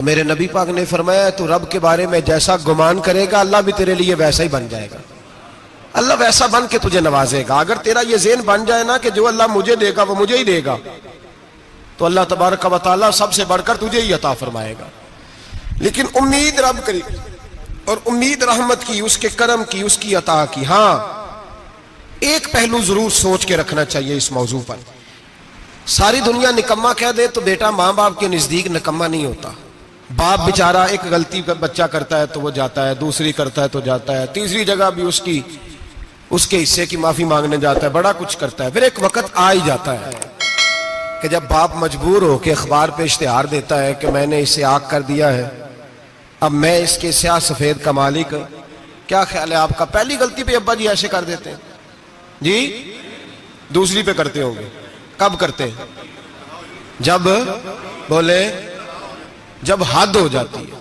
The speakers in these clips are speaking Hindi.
मेरे नबी पाक ने फरमाया तू रब के बारे में जैसा गुमान करेगा अल्लाह भी तेरे लिए वैसा ही बन जाएगा। अल्लाह वैसा बन के तुझे नवाजेगा। अगर तेरा ये ज़हन बन जाए ना कि जो अल्लाह मुझे देगा वो मुझे ही देगा, तो अल्लाह तबारक व तआला सबसे बढ़कर तुझे ही अता फरमाएगा। लेकिन उम्मीद रब करी और उम्मीद रहमत की, उसके करम की, उसकी अता की। हाँ, एक पहलू जरूर सोच के रखना चाहिए इस मौजू पर। सारी दुनिया निकम्मा कह दे तो बेटा माँ बाप के नजदीक निकम्मा नहीं होता। बाप बेचारा एक गलती का बच्चा करता है तो वो जाता है, दूसरी करता है तो जाता है, तीसरी जगह भी उसके हिस्से की माफी मांगने जाता है, बड़ा कुछ करता है। फिर एक वक्त आ ही जाता है कि जब बाप मजबूर हो के अखबार पे इश्तिहार देता है कि मैंने इसे आग कर दिया है, अब मैं इसके स्याह सफेद का मालिक। क्या ख्याल है आपका? पहली गलती पे अब्बा जी ऐसे कर देते हैं जी, दूसरी पे करते होंगे। कब करते हैं? जब बोले जब हद हो जाती है।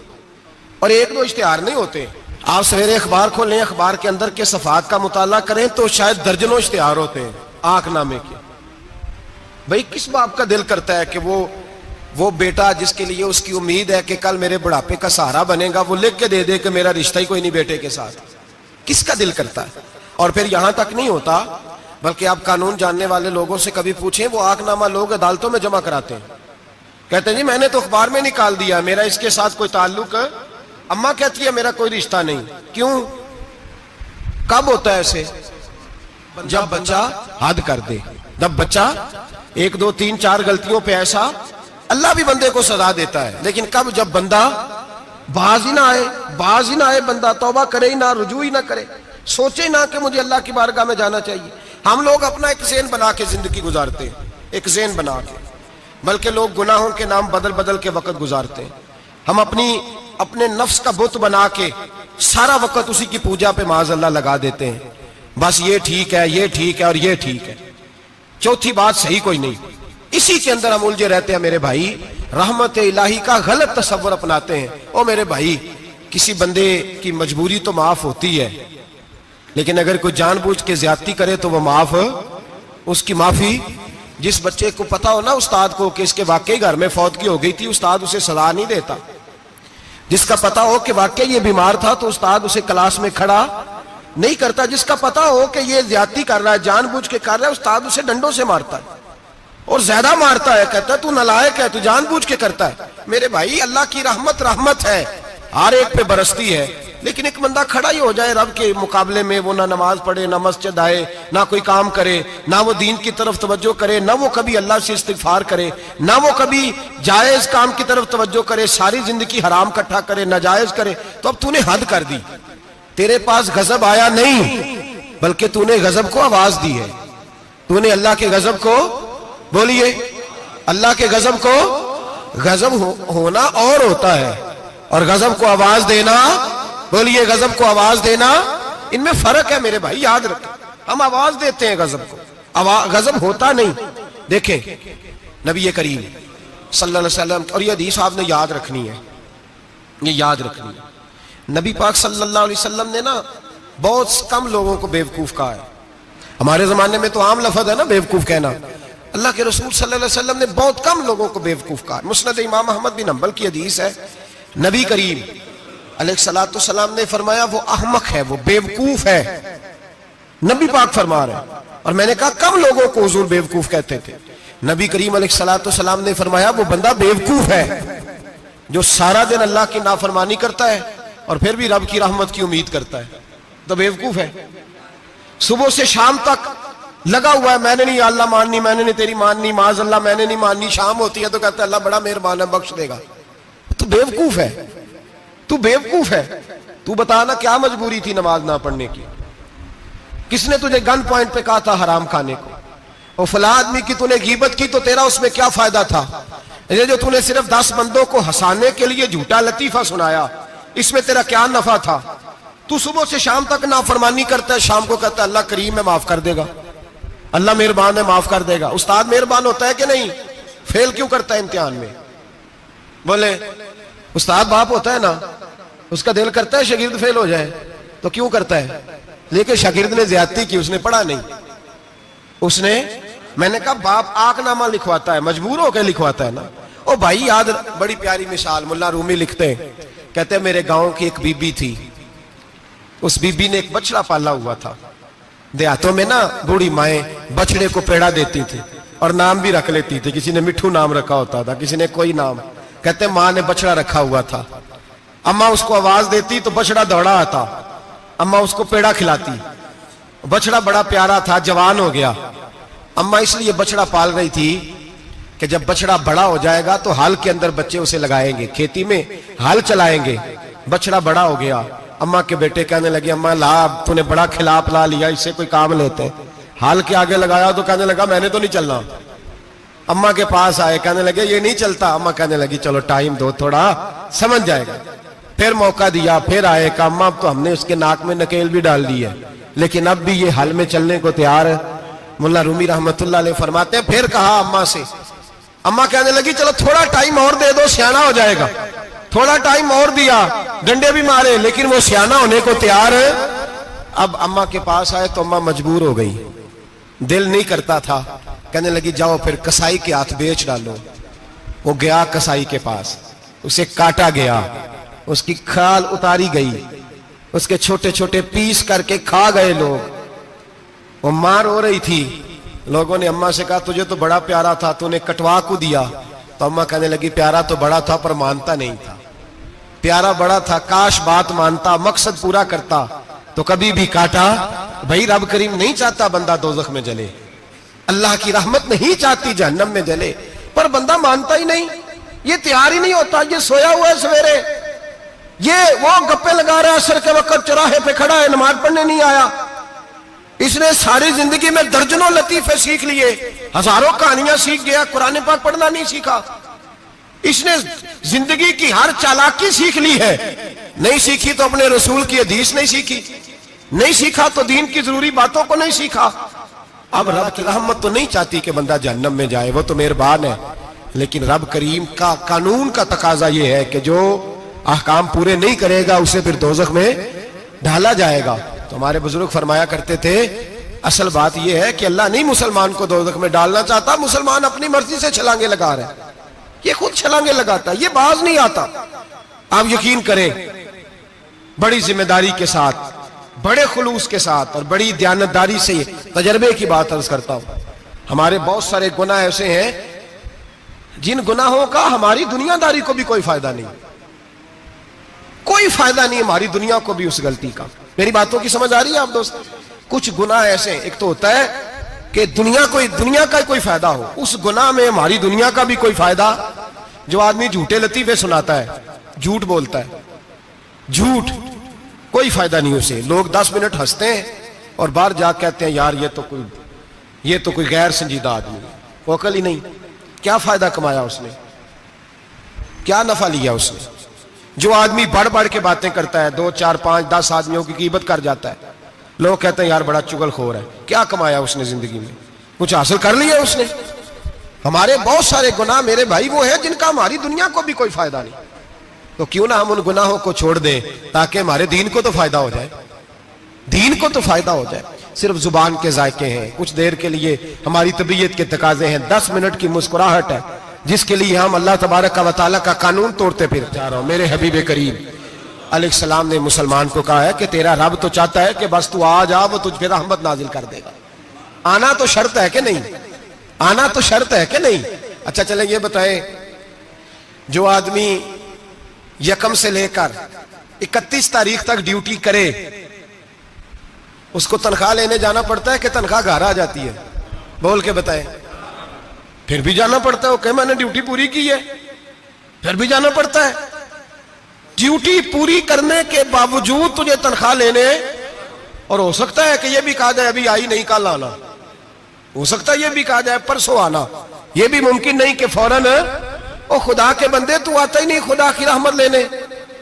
और एक दो इश्तिहार नहीं होते। आप सवेरे अखबार खोलें, अखबार के अंदर के सफात का मुताला करें तो शायद दर्जनों इश्तिहार होते हैं आंकनामे के। भाई किस बाप का दिल करता है कि वो बेटा जिसके लिए उसकी उम्मीद है कि कल मेरे बुढ़ापे का सहारा बनेगा, वो लिख के दे दे कि मेरा रिश्ता ही कोई नहीं बेटे के साथ? किसका दिल करता है? और फिर यहां तक नहीं होता, बल्कि आप कानून जानने वाले लोगों से कभी पूछें, वो आंकनामा लोग अदालतों में जमा कराते हैं। कहते हैं जी मैंने तो अखबार में निकाल दिया, मेरा इसके साथ कोई ताल्लुक। अम्मा कहती है मेरा कोई रिश्ता नहीं। क्यों? कब होता है ऐसे? जब बच्चा हद कर दे, जब बच्चा एक दो तीन चार गलतियों पे ऐसा, अल्लाह भी बंदे को सजा देता है। लेकिन कब? जब बंदा बाज ही ना आए, बंदा तौबा करे ही ना, रुजू ही ना करे, सोचे ना कि मुझे अल्लाह की बारगाह में जाना चाहिए। हम लोग अपना एक ज़हन बना के जिंदगी गुजारते हैं, एक ज़हन बना के, बल्कि लोग गुनाहों के नाम बदल बदल के वक्त गुजारते हैं। हम अपने नफ्स का बुत बना के सारा वक्त उसी की पूजा पे माज़अल्लाह लगा देते हैं। बस ये ठीक है, ये ठीक है और ये ठीक है, चौथी बात सही कोई नहीं। इसी के अंदर हम उलझे रहते हैं मेरे भाई। रहमत इलाही का गलत तस्वर अपनाते हैं। ओ मेरे भाई, किसी बंदे की मजबूरी तो माफ होती है, लेकिन अगर कोई जानबूझ के ज्यादती करे तो वो माफ, उसकी माफी, जिस बच्चे को पता हो ना उस्ताद को कि इसके वाकई घर में फौतगी हो गई थी, उस्ताद उसे सजा नहीं देता। जिसका पता हो कि वाकई ये बीमार था तो उस्ताद उसे क्लास में खड़ा नहीं करता। जिसका पता हो कि ये ज्यादती कर रहा है, जानबूझ के कर रहा है, उस्ताद उसे डंडों से मारता है और ज्यादा मारता है। कहता है तू नालायक है, तू जानबूझ के करता है। मेरे भाई अल्लाह की रहमत है, हर एक पे बरसती है। लेकिन एक बंदा खड़ा ही हो जाए रब के मुकाबले में, वो ना नमाज पढ़े, ना मस्जिद आए, ना कोई काम करे, ना वो दीन की तरफ तवज्जो करे, ना वो कभी अल्लाह से इस्तिगफार करे, ना वो कभी जायज काम की तरफ तवज्जो करे, सारी जिंदगी हराम इकट्ठा करे, नाजायज करे, तो अब तूने हद कर दी। तेरे पास गजब आया नहीं, बल्कि तूने गजब को आवाज दी है। तूने अल्लाह के गजब को, बोलिए, अल्लाह के गजब को, गजब होना और होता है और गजब को आवाज देना, बोलिए, गजब को आवाज देना, इनमें फर्क है मेरे भाई, याद रखें। हम आवाज देते हैं गजब को, गजब होता नहीं। देखें नबी करीम सल्लल्लाहु अलैहि वसल्लम, और ये हदीस आपने याद रखनी है, ये याद रखनी है। नबी पाक सल्लल्लाहु अलैहि वसल्लम ने ना बहुत कम लोगों को बेवकूफ कहा है। हमारे जमाने में तो आम लफ्ज है ना बेवकूफ कहना। अल्लाह के रसूल सल्लल्लाहु अलैहि वसल्लम ने बहुत कम लोगों को बेवकूफ कहा। मुस्नद इमाम अहमद बिन हंबल की हदीस है, नबी करीम अलैहिस्सलातु सलाम ने फरमाया वो अहमक है, वो बेवकूफ है। नबी पाक फरमा रहे हैं। और मैंने कहा कम लोगों को हुजूर बेवकूफ कहते थे। नबी करीम अलैहिस्सलातु सलाम ने फरमाया वो बंदा बेवकूफ है जो सारा दिन अल्लाह की नाफरमानी करता है और फिर भी रब की रहमत की उम्मीद करता है, तो बेवकूफ है। सुबह से शाम तक लगा हुआ है, मैंने नहीं अल्लाह माननी, मैंने नहीं तेरी माननी, माज अल्लाह मैंने नहीं माननी। शाम होती है तो कहता है अल्लाह बड़ा मेहरबान है, बख्श देगा। तो बेवकूफ है, तू बेवकूफ है। तू बता ना क्या मजबूरी थी नमाज ना पढ़ने की? किसने तुझे गन पॉइंट पे कहा था हराम खाने को? और फला आदमी की तूने गीबत की तो तेरा उसमें क्या फायदा था? ये जो तूने सिर्फ 10 बंदों को हंसाने के लिए झूठा लतीफा सुनाया, इसमें तेरा क्या नफा था? तू सुबह से शाम तक नाफरमानी करता है, शाम को कहता है अल्लाह करीम है माफ कर देगा, अल्लाह मेहरबान है माफ कर देगा। उस्ताद मेहरबान होता है कि नहीं? फेल क्यों करता है इम्तिहान में? बोले उस्ताद बाप होता है ना, उसका दिल करता है शागिर्द फेल हो जाए, तो क्यों करता है? लेकिन शागिर्द ने ज्यादती की, उसने पढ़ा नहीं, उसने, मैंने कहा बाप आंकनामा लिखवाता है, मजबूर होकर लिखवाता है ना। ओ भाई याद, बड़ी प्यारी मिसाल मुल्ला रूमी लिखते हैं, कहते हैं मेरे गांव की एक बीबी थी, उस बीबी ने एक बछड़ा पाला हुआ था। देहातों में ना बूढ़ी माएं बछड़े को पेड़ा देती थी और नाम भी रख लेती थी, किसी ने मिठू नाम रखा होता था, किसी ने कोई नाम। कहते माँ ने बछड़ा रखा हुआ था, अम्मा उसको आवाज देती तो बछड़ा दौड़ा आता, अम्मा उसको पेड़ा खिलाती, बछड़ा बड़ा प्यारा था, जवान हो गया। अम्मा इसलिए बछड़ा पाल रही थी कि जब बछड़ा बड़ा हो जाएगा तो हाल के अंदर बच्चे उसे लगाएंगे, खेती में हाल चलाएंगे। बछड़ा बड़ा हो गया, अम्मा के बेटे कहने लगे अम्मा ला, तूने बड़ा खिला पिला लिया, इससे कोई काम लेते हैं। हाल के आगे लगाया तो कहने लगा मैंने तो नहीं चलना। अम्मा के पास आए, कहने लगे ये नहीं चलता। अम्मा कहने लगी चलो टाइम दो, थोड़ा समझ जाएगा। फिर मौका दिया, फिर आए, कहा अम्मा अब तो हमने उसके नाक में नकेल भी डाल दी है, लेकिन अब भी ये हल में चलने को तैयार है। मुल्ला रूमी रहमतुल्लाह अलैह फरमाते हैं फिर कहा अम्मा से, अम्मा कहने लगी चलो थोड़ा टाइम और दे दो, सियाना हो जाएगा। थोड़ा टाइम और दिया, डंडे भी मारे, लेकिन वो सियाना होने को तैयार है। अब अम्मा के पास आए तो अम्मा मजबूर हो गई, दिल नहीं करता था। कहने लगी जाओ फिर कसाई के हाथ बेच डालो। वो गया कसाई के पास, उसे काटा गया, उसकी खाल उतारी गई, उसके छोटे छोटे पीस करके खा गए लोग। वो मार हो रही थी, लोगों ने अम्मा से कहा तुझे तो बड़ा प्यारा था, तूने कटवा को दिया। तो अम्मा कहने लगी प्यारा तो बड़ा था पर मानता नहीं था। प्यारा बड़ा था, काश बात मानता, मकसद पूरा करता तो कभी भी काटा। भाई रब करीम नहीं चाहता बंदा दोजख में जले, अल्लाह की रहमत नहीं चाहती जहन्नम में जले, पर बंदा मानता ही नहीं, ये तैयार ही नहीं होता। ये सोया हुआ है सवेरे, ये वो गप्पे लगा रहा है, असर के वक्त चौराहे पे खड़ा है, नमाज पढ़ने नहीं आया। इसने सारी जिंदगी में दर्जनों लतीफे सीख लिए, हजारों कहानियां सीख गया, कुरान पाक पढ़ना नहीं सीखा। इसने जिंदगी की हर चालाकी सीख ली है, नहीं सीखी तो अपने रसूल की हदीस नहीं सीखी, नहीं सीखा तो दीन की जरूरी बातों को नहीं सीखा। अब रब की रहमत तो नहीं चाहती कि बंदा जहन्नम में जाए, वो तो मेहरबान है, लेकिन रब करीम का कानून का तकाजा यह है कि जो अहकाम पूरे नहीं करेगा उसे फिर दोजख में ढाला जाएगा। तो हमारे बुजुर्ग फरमाया करते थे असल बात यह है कि अल्लाह नहीं मुसलमान को दोजख में डालना चाहता, मुसलमान अपनी मर्जी से छलांगे लगा रहे, ये खुद छलांगे लगाता है, ये बाज नहीं आता। आप यकीन करें, बड़ी जिम्मेदारी के साथ, बड़े खुलूस के साथ और बड़ी दयानतदारी से तजर्बे की बात अर्ज करता हूं। हमारे बहुत सारे गुनाह ऐसे हैं जिन गुनाहों का हमारी दुनियादारी को भी कोई फायदा नहीं, कोई फायदा नहीं हमारी दुनिया को भी उस गलती का। मेरी बातों की समझ आ रही है आप दोस्त? कुछ गुनाह ऐसे, एक तो होता है कि दुनिया का कोई फायदा हो, उस गुनाह में हमारी दुनिया का भी कोई फायदा। जो आदमी झूठे लतीफे सुनाता है, झूठ बोलता है, झूठ कोई फायदा नहीं उसे। लोग 10 मिनट हंसते हैं और बाहर जा कहते हैं यार ये तो कोई गैर संजीदा आदमी, वो अकल ही नहीं। क्या फायदा कमाया उसने, क्या नफा लिया उसने? जो आदमी बढ़ बढ़ के बातें करता है, 2, 4, 5, 10 आदमियों की ग़ीबत कर जाता है, लोग कहते हैं यार बड़ा चुगलखोर है। क्या कमाया उसने जिंदगी में? कुछ हासिल कर लिया उसने? हमारे बहुत सारे गुनाह मेरे भाई वो है जिनका हमारी दुनिया को भी कोई फायदा नहीं। तो क्यों ना हम उन गुनाहों को छोड़ दें ताकि हमारे दीन को तो फायदा हो जाए, दीन को तो फायदा हो जाए। सिर्फ जुबान के जायके हैं, कुछ देर के लिए हमारी तबीयत के तकाजे हैं, 10 मिनट की मुस्कुराहट है जिसके लिए हम अल्लाह तबारक व तआला का कानून तोड़ते फिर जा रहा हूं। मेरे हबीब करीम अलैहिस्सलाम ने मुसलमान को कहा है कि तेरा रब तो चाहता है कि बस तू आ जा, वो तुझ पे रहमत नाजिल कर देगा। आना तो शर्त है कि नहीं? आना तो शर्त है कि नहीं? अच्छा चले ये बताएं, जो आदमी 1 से लेकर 31 तारीख तक ड्यूटी करे उसको तनख्वाह लेने जाना पड़ता है कि तनख्वाह घर आ जाती है? बोल के बताएं। फिर भी जाना पड़ता है, वो कहे मैंने ड्यूटी पूरी की है, फिर भी जाना पड़ता है। ड्यूटी पूरी करने के बावजूद तुझे तनख्वाह लेने, और हो सकता है कि यह भी कहा जाए अभी आई नहीं कल आना, हो सकता है यह भी कहा जाए परसों आना, यह भी मुमकिन नहीं कि फौरन ओ खुदा के बंदे तू आता ही नहीं खुदा की रहमत लेने,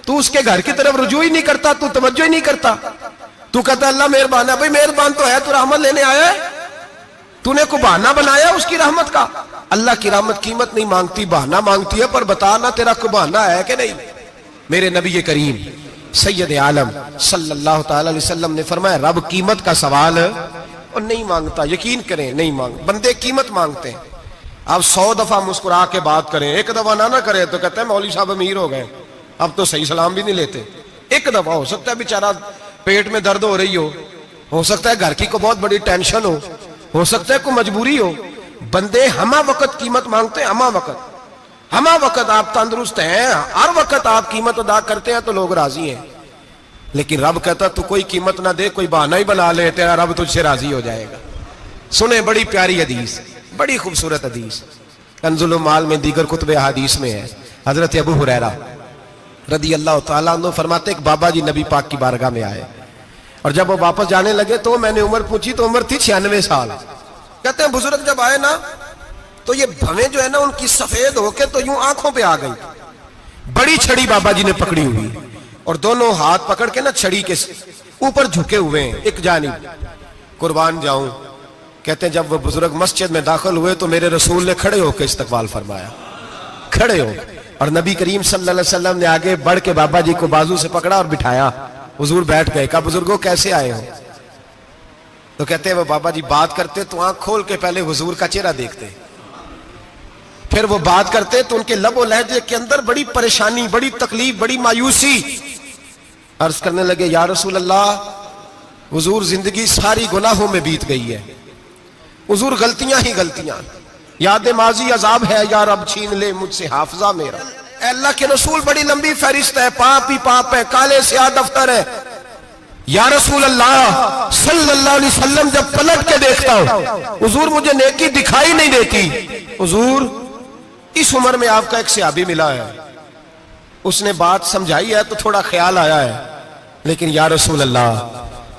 तू उसके घर की तरफ रुजू ही नहीं करता, तू तवज्जो ही नहीं करता, तू कहता अल्लाह मेहरबान है। भाई मेहरबान तो है, तू रहमत लेने आया है, तूने को बहाना बनाया उसकी रहमत का। अल्लाह की रहमत कीमत नहीं मांगती, बहाना मांगती है। पर बता ना तेरा को बहाना है कि नहीं? मेरे नबी करीम सैयद आलम सल्लल्लाहु ताला अलैहि वसल्लम ने फरमाया रब कीमत का सवाल और नहीं मांगता। यकीन करें नहीं मांग, बंदे कीमत मांगते हैं। आप 100 दफा मुस्कुरा के बात करें, एक दफा ना करें तो कहते हैं मौलवी साहब अमीर हो गए, अब तो सही सलाम भी नहीं लेते। एक दफा हो सकता है बेचारा पेट में दर्द हो रही हो सकता है घर की को बहुत बड़ी टेंशन हो सकता है कोई मजबूरी हो। बंदे हमा वक्त कीमत मांगते हैं, हमा वक्त आप तंदुरुस्त हैं, हर वक्त आप कीमत अदा करते हैं तो लोग राजी हैं। लेकिन रब कहता तू कोई कीमत ना दे, कोई बहाना ही बना ले, तेरा रब तुझसे राजी हो जाएगा। सुने बड़ी प्यारी हदीस, बड़ी खूबसूरत हदीस, कंजुल माल में दीगर कुतुब हदीस में है। हजरत अबू हुरैरा रदी अल्लाह तआला अन्हु फरमाते एक बाबा जी नबी पाक की बारगाह में आए और जब वो वापस जाने लगे तो मैंने उम्र पूछी तो उम्र थी 96 साल। कहते हैं बुजुर्ग जब आए ना तो ये भवें जो है ना उनकी सफेद होके तो यूं आंखों पे आ गई। बड़ी छड़ी बाबा जी ने पकड़ी हुई और दोनों हाथ पकड़ के ना छड़ी के ऊपर झुके हुए हैं एक जानिब। कुर्बान जाऊं, कहते हैं जब वो बुजुर्ग मस्जिद में दाखिल हुए तो मेरे रसूल ने खड़े होकर इस्तकबाल फरमाया, खड़े हो, और नबी करीम सल्लल्लाहु अलैहि वसल्लम ने आगे बढ़ के बाबा जी को बाजू से पकड़ा और बिठाया। हुजूर बैठ गए। कहा बुजुर्गों कैसे आए हो? तो कहते हैं वो बाबा जी बात करते तो आंख खोल के पहले हुजूर का चेहरा देखते, फिर वो बात करते तो उनके लबो लहजे के अंदर बड़ी परेशानी, बड़ी तकलीफ, बड़ी मायूसी। अर्ज करने लगे या रसूल अल्लाह, हुजूर जिंदगी सारी गुनाहों में बीत गई है, हुजूर गलतियां ही गलतियां, याद माजी अजाब है, या रब छीन ले मुझसे हाफजा मेरा। अल्लाह के रसूल बड़ी लंबी फहरिस्त है, पाप ही पाप है, काले स्याह दफ्तर है। या रसूल अल्लाह सल्लल्लाहु अलैहि वसल्लम जब पलट के देखता हूं हुजूर मुझे नेकी दिखाई नहीं देती। हुजूर इस उम्र में आपका एक सहाबी मिला है, उसने बात समझाई है तो थोड़ा ख्याल आया है, लेकिन या रसूल अल्लाह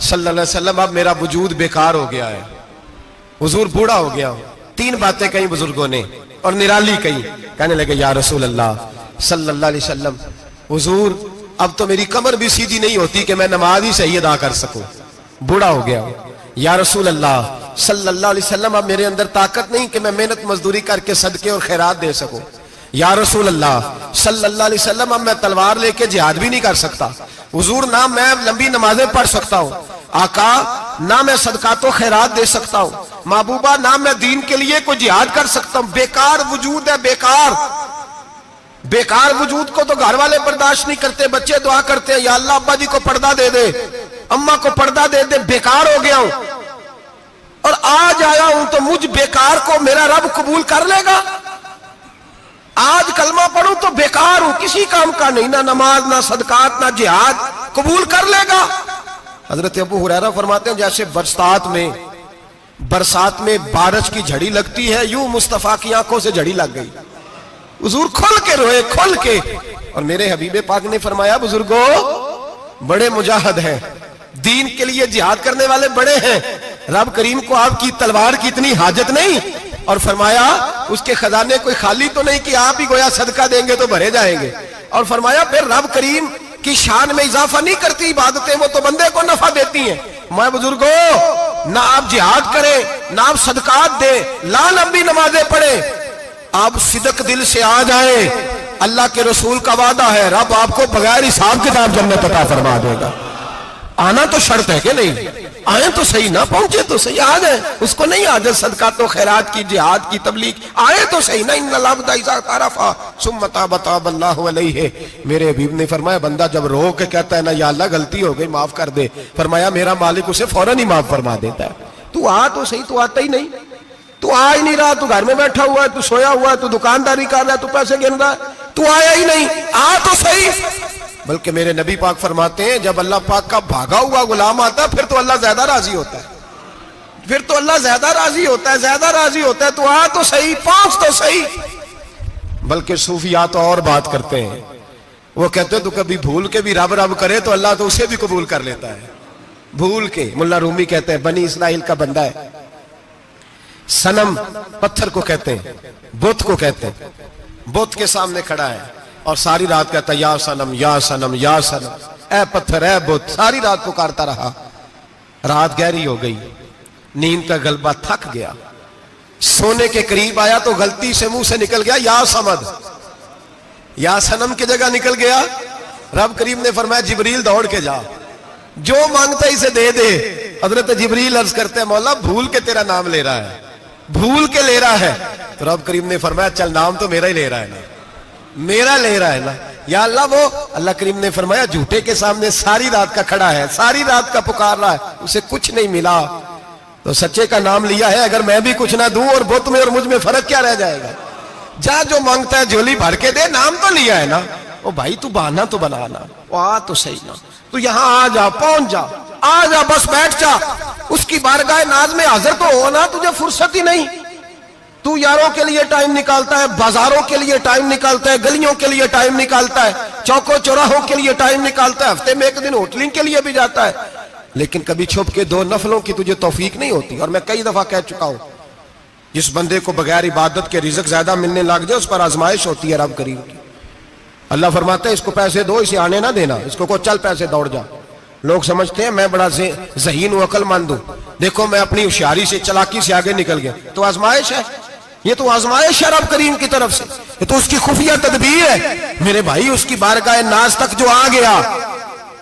सल्लल्लाहु अलैहि वसल्लम अब मेरा वजूद बेकार हो गया है, हुजूर बूढ़ा हो गया हूं। 3 बातें कही बुजुर्गों ने और निराली कही। कहने लगे या रसूल अल्लाह सल्लल्लाहु अलैहि वसल्लम, हुजूर अब तो मेरी कमर भी सीधी नहीं होती कि मैं नमाज ही सही अदा कर सकूं, बूढ़ा हो गया हूं। या रसूल अल्लाह सल्लल्लाहु अलैहि वसल्लम अब मेरे अंदर ताकत नहीं कि मैं मेहनत मजदूरी करके सदके और खैरात दे सकूं। या रसूल अल्लाह सल्लल्लाहु अलैहि वसल्लम अब मैं तलवार लेके जिहाद भी नहीं कर सकता। हुजूर ना मैं लंबी नमाजें पढ़ सकता हूं, आका ना मैं सदकातो खैरात दे सकता हूं, महबूबा ना मैं दीन के लिए कोई जिहाद कर सकता हूं। बेकार वजूद है, बेकार वजूद को तो घर वाले बर्दाश्त नहीं करते, बच्चे दुआ करते हैं या अल्लाह अब्बा जी को पर्दा दे दे, अम्मा को पर्दा दे दे, बेकार हो गया हूं और आज आया हूं तो मुझ बेकार को मेरा रब कबूल कर लेगा। आज कलमा पढ़ूं तो बेकार हूं, किसी काम का नहीं, ना नमाज ना सदकात ना जिहाद, कबूल कर लेगा। हजरत अबू हुरैरा फरमाते हैं जैसे बरसात में बारिश की झड़ी लगती है, यूं मुस्तफा की आंखों से झड़ी लग गई। हुजूर खुल के रोए, खुल के। और मेरे हबीबे पाक ने फरमाया बुजुर्गो बड़े मुजाहिद हैं, दीन के लिए जिहाद करने वाले बड़े हैं, रब करीम को आपकी तलवार की इतनी हाजत नहीं। और फरमाया उसके खजाने कोई खाली तो नहीं कि आप ही गोया सदका देंगे तो भरे जाएंगे। और फरमाया फिर रब करीम की शान में इजाफा नहीं करती इबादतें, वो तो बंदे को नफा देती हैं। मैं बुजुर्गो ना आप जिहाद करें ना आप सदकात दे, ला लंबी नमाजें पढ़े, आप सिदक दिल से आ जाए, अल्लाह के रसूल का वादा है रब आपको बगैर हिसाब किताब जन्नत अता फरमा देगा। आना तो शर्त है कि नहीं, आए तो सही, ना पहुंचे तो सही, आ जाए, उसको नहीं आदत सदका तो खैरात की जिहाद की तबलीग, आए तो सही ना। मेरे हबीब ने फरमाया बंदा जब रो के कहता है ना या अल्लाह गलती हो गई माफ कर दे, फरमाया मेरा मालिक उसे फौरन ही माफ फरमा देता है। तू आ तो सही, तू आता ही नहीं, तू आ ही नहीं रहा, तू घर में बैठा हुआ है, तू सोया हुआ है, तू दुकानदारी कर रहा है, तू पैसे गिन रहा है, तू आया ही नहीं, आ तो सही। बल्कि मेरे नबी पाक फरमाते हैं जब अल्लाह पाक का भागा हुआ गुलाम आता है फिर तो अल्लाह ज्यादा राजी होता है, फिर तो अल्लाह ज्यादा राजी होता है, ज्यादा राजी होता है। तो आ तो सही, पहुंच तो सही। बल्कि सूफिया तो और बात करते हैं, वो कहते हैं तो कभी भूल के भी रब रब करे तो अल्लाह तो उसे भी कबूल कर लेता है, भूल के। मुल्ला रूमी कहते हैं बनी इस्राइल का बंदा है, सनम पत्थर को कहते हैं, बुत को कहते हैं, बुत के सामने खड़ा है और सारी रात कहता है या सनम या सनम या सनम, ए पत्थर ए बुत, सारी रात पुकारता रहा। रात गहरी हो गई, नींद का गलबा थक गया, सोने के करीब आया तो गलती से मुंह से निकल गया या समद, या सनम की जगह निकल गया। रब करीम ने फरमाया जिब्रील दौड़ के जा, जो मांगता इसे दे दे। हजरत जिब्रील अर्ज करते हैं मौला भूल के तेरा नाम ले रहा है, भूल के ले रहा है। तो रब करीम ने फरमाया चल नाम तो मेरा ही ले रहा है ना, मेरा ले रहा है ना, या अल्लाह। वो अल्लाह करीम ने फरमाया झूठे के सामने सारी रात का खड़ा है, सारी रात का पुकार रहा है, उसे कुछ नहीं मिला, तो सच्चे का नाम लिया है। अगर मैं भी कुछ ना दूं और बुत में और मुझ में फर्क क्या रह जाएगा? जा जो मांगता है झोली भर के दे, नाम तो लिया है ना। ओ भाई तू बहाना तो बनाना, आ तो सही ना, तू यहां आ जा, पहुंच जा, आ जा, बस बैठ जा, उसकी बारगाह नाज में हाजिर तो हो ना। तुझे फुर्सत ही नहीं, तू यारों के लिए टाइम निकालता है, बाजारों के लिए टाइम निकालता है, गलियों के लिए टाइम निकालता है, चौकों चौराहों के लिए टाइम निकालता है, हफ्ते में एक दिन होटलिंग के लिए भी जाता है, लेकिन कभी छुप के दो नफलों की तुझे तौफीक नहीं होती। और मैं कई दफा कह चुका हूं, जिस बंदे को बगैर इबादत के रिज़्क ज्यादा मिलने लग जाए उस पर आजमाइश होती है रब करीम की। अल्लाह फरमाता है इसको पैसे दो, इसे आने ना देना, इसको को चल पैसे दौड़ जा। लोग समझते हैं मैं बड़ा ज़हीन हूं, अक्लमंद हूं, देखो मैं अपनी होशियारी से, चलाकी से आगे निकल गया। तो आजमाइश है, ये तो आजमाइश है रब करीम की तरफ से, ये तो उसकी खुफिया तदबीर है मेरे भाई। उसकी बारगाह नाज तक जो आ गया,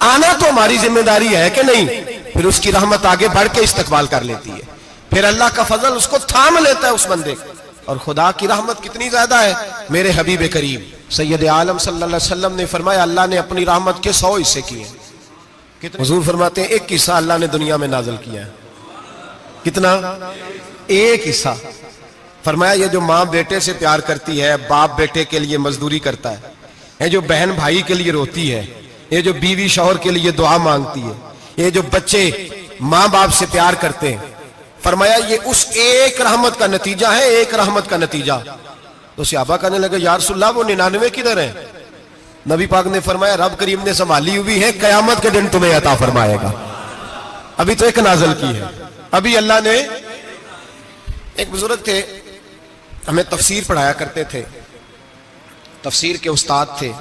आना तो हमारी जिम्मेदारी है कि नहीं? फिर उसकी रहमत आगे बढ़ के इस्तकबाल कर लेती है, फिर अल्लाह का फजल उसको थाम लेता है उस बंदे को। और खुदा की रहमत कितनी ज्यादा है, मेरे हबीब करीम सैयद आलम सल्लल्लाहु अलैहि वसल्लम ने फरमाया अल्लाह ने अपनी रहमत के 100 हिस्से किए। हुजूर फरमाते हैं एक हिस्सा अल्लाह ने दुनिया में नाजिल किया है। कितना? एक हिस्सा। फरमाया ये जो माँ बेटे से प्यार करती है, बाप बेटे के लिए मजदूरी करता है, ये जो बहन भाई के लिए रोती है, ये जो बीवी शौहर के लिए दुआ मांगती है, ये जो बच्चे माँ बाप से प्यार करते हैं, फरमाया ये उस एक रहमत का नतीजा है, एक रहमत का नतीजा। तो सहाबा कहने लगे या रसूलल्लाह वो 99 किधर है? नबी पाक ने फरमाया रब करीम ने संभाली हुई है, कयामत के दिन तुम्हें अता फरमाएगा। अभी तो एक नाज़िल की है, अभी अल्लाह ने। एक बुजुर्ग थे, हमें तफसीर पढ़ाया करते थे, तफसीर के उस्ताद थे।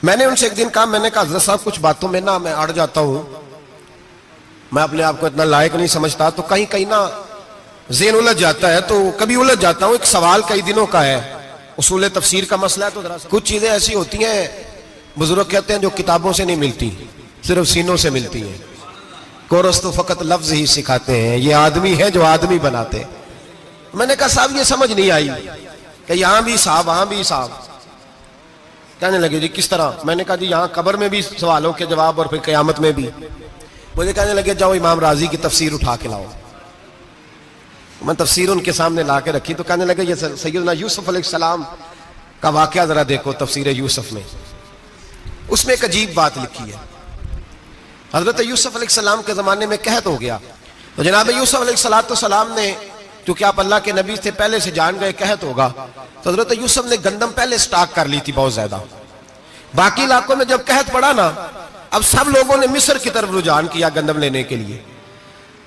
मैंने उनसे एक दिन कहा, मैंने कहा हज़रत साहब कुछ बातों में ना मैं अड़ जाता हूं, मैं अपने आप को इतना लायक नहीं समझता, तो कहीं कहीं ना ज़हन उलझ जाता है, तो कभी उलझ जाता हूं। एक सवाल कई दिनों का है, उसूल तफसीर का मसला है, तो जरा कुछ चीजें ऐसी होती हैं बुजुर्ग कहते हैं जो किताबों से नहीं मिलती, सिर्फ सीनों से मिलती हैं। कोरस तो फकत लफ्ज ही सिखाते हैं, ये आदमी है जो आदमी बनाते। मैंने कहा साहब ये समझ नहीं आई कि यहां भी साहब वहां भी साहब। कहने लगे जी किस तरह? मैंने कहा जी यहां कब्र में भी सवालों के जवाब और फिर कयामत में भी। मुझे कहने लगे जाओ इमाम राजी की तफसीर उठा के लाओ। मैं तफसीर उनके सामने ला के रखी, तो कहने लगे ये सैयदना यूसुफ अलैहिस्सलाम का वाकया जरा देखो तफसीर यूसुफ में, उसमें एक अजीब बात लिखी है। हजरत यूसुफ अलैहिस्सलाम के जमाने में कहत हो गया, तो जनाब यूसुफ अलैहिस्सलाम ने, क्योंकि आप अल्लाह के नबी से पहले से जान गए कहत होगा, तो हजरत यूसुफ ने गंदम पहले स्टॉक कर ली थी बहुत ज्यादा। बाकी इलाकों में जब कहत पड़ा ना, अब सब लोगों ने मिस्र की तरफ रुझान किया गंदम लेने के लिए।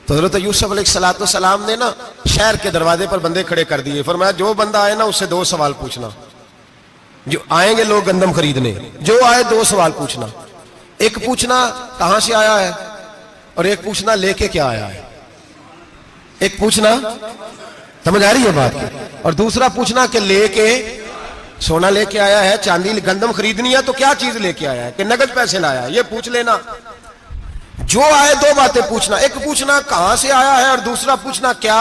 तो हजरत यूसुफ अलैहिस्सलाम ने ना शहर के दरवाजे पर बंदे खड़े कर दिए। फरमाया जो बंदा आए ना उससे 2 सवाल पूछना। जो आएंगे लोग गंदम खरीदने, जो आए 2 सवाल पूछना। एक पूछना कहां से आया है, और एक पूछना लेके क्या आया है। एक पूछना, समझ आ रही है बात की? और दूसरा पूछना कि लेके सोना लेके आया है, चांदी गंदम खरीदनी है तो क्या चीज लेके आया है, कि नगद पैसे लाया है, ये पूछ लेना। जो आए 2 बातें पूछना, एक पूछना कहां से आया है और दूसरा पूछना क्या।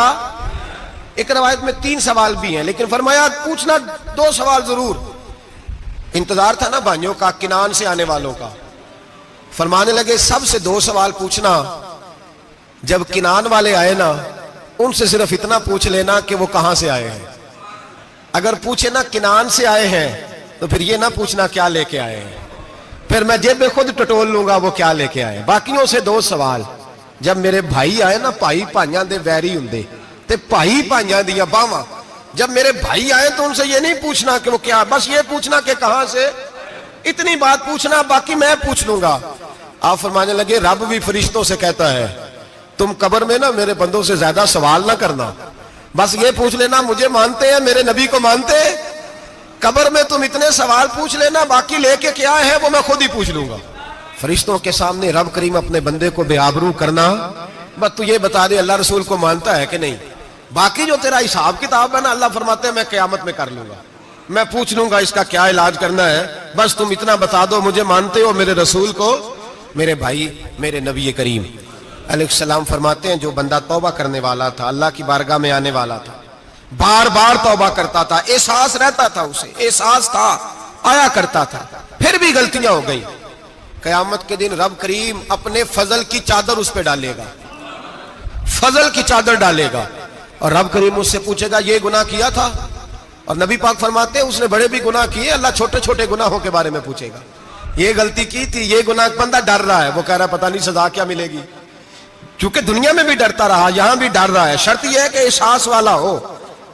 एक रवायत में 3 सवाल भी हैं, लेकिन फरमाया पूछना 2 सवाल जरूर। इंतजार था ना भाइयों का किनान से आने वालों का। फरमाने लगे सबसे 2 सवाल पूछना। जब किनान वाले आए ना, उनसे सिर्फ इतना पूछ लेना कि वो कहां से आए हैं। अगर पूछे ना किनान से आए हैं, तो फिर ये ना पूछना क्या लेके आए हैं, फिर मैं जेब में खुद टटोल लूंगा वो क्या लेके आए। बाकियों से 2 सवाल। जब मेरे भाई आए ना, भाई भाइयां दे वैरी हुंदे ते भाई भाइयां दियां बावां, जब मेरे भाई आए तो उनसे ये नहीं पूछना कि वो क्या, बस ये पूछना कि कहां से। इतनी बात पूछना, बाकी मैं पूछ लूंगा। आप फरमाने लगे रब भी फरिश्तों से कहता है तुम कब्र में ना मेरे बंदों से ज्यादा सवाल ना करना, बस ये पूछ लेना मुझे मानते हैं, मेरे नबी को मानते हैं। कब्र में तुम इतने सवाल पूछ लेना, बाकी लेके क्या है वो मैं खुद ही पूछ लूंगा। फरिश्तों के सामने रब करीम अपने बंदे को बेआबरू करना, बस तू ये बता दे अल्लाह रसूल को मानता है कि नहीं। बाकी जो तेरा हिसाब किताब है ना, अल्लाह फरमाते हैं मैं क़यामत में कर लूंगा, मैं पूछ लूंगा इसका क्या इलाज करना है। बस तुम इतना बता दो मुझे मानते हो, मेरे रसूल को, मेरे भाई, मेरे नबी करीम अलैहिस्सलाम फरमाते हैं जो बंदा तौबा करने वाला था, अल्लाह की बारगाह में आने वाला था, बार बार तौबा करता था, एहसास रहता था, उसे एहसास था, आया करता था, फिर भी गलतियां हो गई, कयामत के दिन रब करीम अपने फजल की चादर उस पर डालेगा, फजल की चादर डालेगा और रब करीम उससे पूछेगा ये गुनाह किया था? और नबी पाक फरमाते हैं उसने बड़े भी गुनाह किए, अल्लाह छोटे छोटे गुनाहों के बारे में पूछेगा, ये गलती की थी, ये गुनाह, बंदा डर रहा है, वो कह रहा है पता नहीं सजा क्या मिलेगी, क्योंकि दुनिया में भी डरता रहा, यहां भी डर रहा है। शर्त यह है कि एहसास वाला हो,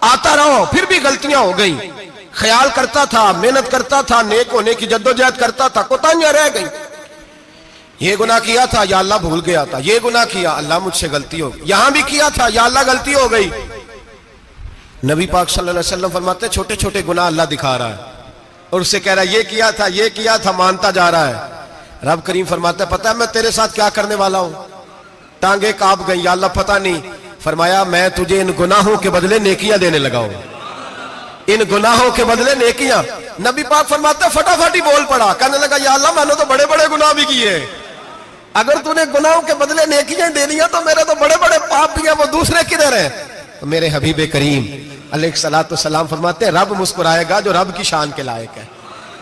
आता रहो, फिर भी गलतियां हो गई, ख्याल करता था, मेहनत करता था, नेक होने की जद्दोजहद करता था, कोताहियां रह गई, ये गुनाह किया था या अल्लाह भूल गया था, ये गुनाह किया अल्लाह मुझसे गलती हो गई, यहां भी किया था या अल्लाह गलती हो गई। नबी पाक सल्लल्लाहु अलैहि वसल्लम फरमाते छोटे छोटे गुनाह अल्लाह दिखा रहा है और उससे कह रहा है ये किया था, मानता जा रहा है। रब करीम फरमाता है पता है मैं तेरे साथ क्या करने वाला हूं? टांगे कांप गई, या अल्लाह पता नहीं। फरमाया मैं तुझे इन गुनाहों के बदले नेकियां देने लगा हूं, इन गुनाहों के बदले नेकियां। नबी पाक फरमाते फटाफट ही बोल पड़ा, कहने लगा या अल्लाह मैंने तो बड़े बड़े गुनाह भी किए, अगर तूने गुनाहों के बदले नेकियां दे दिया तो मेरे तो बड़े बड़े पाप भी हैं, वो दूसरे किधर है? तो मेरे हबीब करीम अलैहिस्सलातु वस्सलाम फरमाते हैं रब मुस्कुराएगा जो रब की शान के लायक है।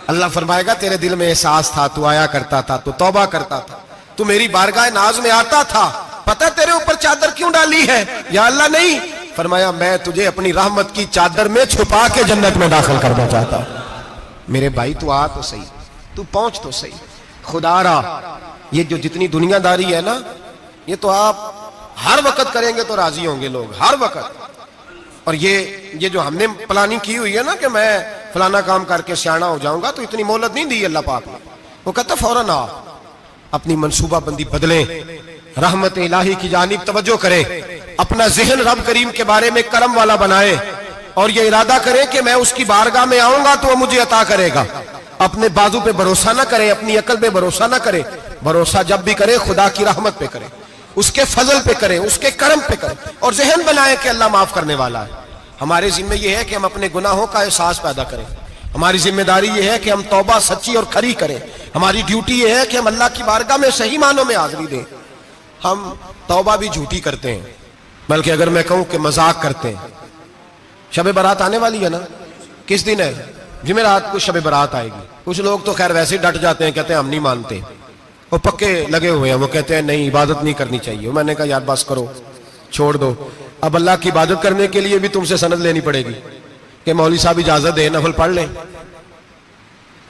अल्लाह फरमाएगा तेरे दिल में एहसास था, तू आया करता था, तू तौबा करता था, तू मेरी बारगाह नाज में आता था, पता तेरे ऊपर चादर क्यों डाली है? या अल्लाह नहीं, फरमाया मैं तुझे अपनी रहमत की चादर में छुपा के जन्नत में दाखिल करना चाहता हूं। मेरे भाई तू आ तो सही, तू पहुंच तो सही, खुदा रहा। ये जो जितनी दुनियादारी है ना, ये तो आप हर वक्त करेंगे तो राजी होंगे लोग, हर वक्त। और ये जो हमने प्लानिंग की हुई है ना कि मैं फलाना काम करके सियाना हो जाऊंगा, तो इतनी मोहलत नहीं दी अल्लाह पाक ने। वो कहता फौरन आ, अपनी मनसूबाबंदी बदलें, रहमत इलाही की जानिब तवज्जो करें, अपना जहन रब करीम के बारे में करम वाला बनाए और ये इरादा करें कि मैं उसकी बारगाह में आऊंगा तो वो मुझे अता करेगा। अपने बाजू पे भरोसा ना करें, अपनी अकल पे भरोसा ना करें, भरोसा जब भी करें खुदा की रहमत पे करें, उसके फजल पे करें, उसके करम पे करें और जहन बनाए कि अल्लाह माफ करने वाला है। हमारे जिम्मे यह है कि हम अपने गुनाहों का एहसास पैदा करें, हमारी जिम्मेदारी यह है कि हम तौबा सच्ची और खरी करें, हमारी ड्यूटी यह है कि हम अल्लाह की बारगाह में सही मानों में हाजिरी दें। हम तौबा भी झूठी करते हैं, बल्कि अगर मैं कहूं कि मजाक करते हैं। शब बारात आने वाली है ना, किस दिन है? जुमेरात को शब बारात आएगी। कुछ लोग तो खैर वैसे डट जाते हैं, कहते हैं हम नहीं मानते, वो पक्के लगे हुए हैं, वो कहते हैं नहीं इबादत नहीं करनी चाहिए। मैंने कहा यार बस करो, छोड़ दो, अब अल्लाह की इबादत करने के लिए भी तुमसे सनद लेनी पड़ेगी कि मौलवी साहब इजाजत दे, नफल पढ़ लें,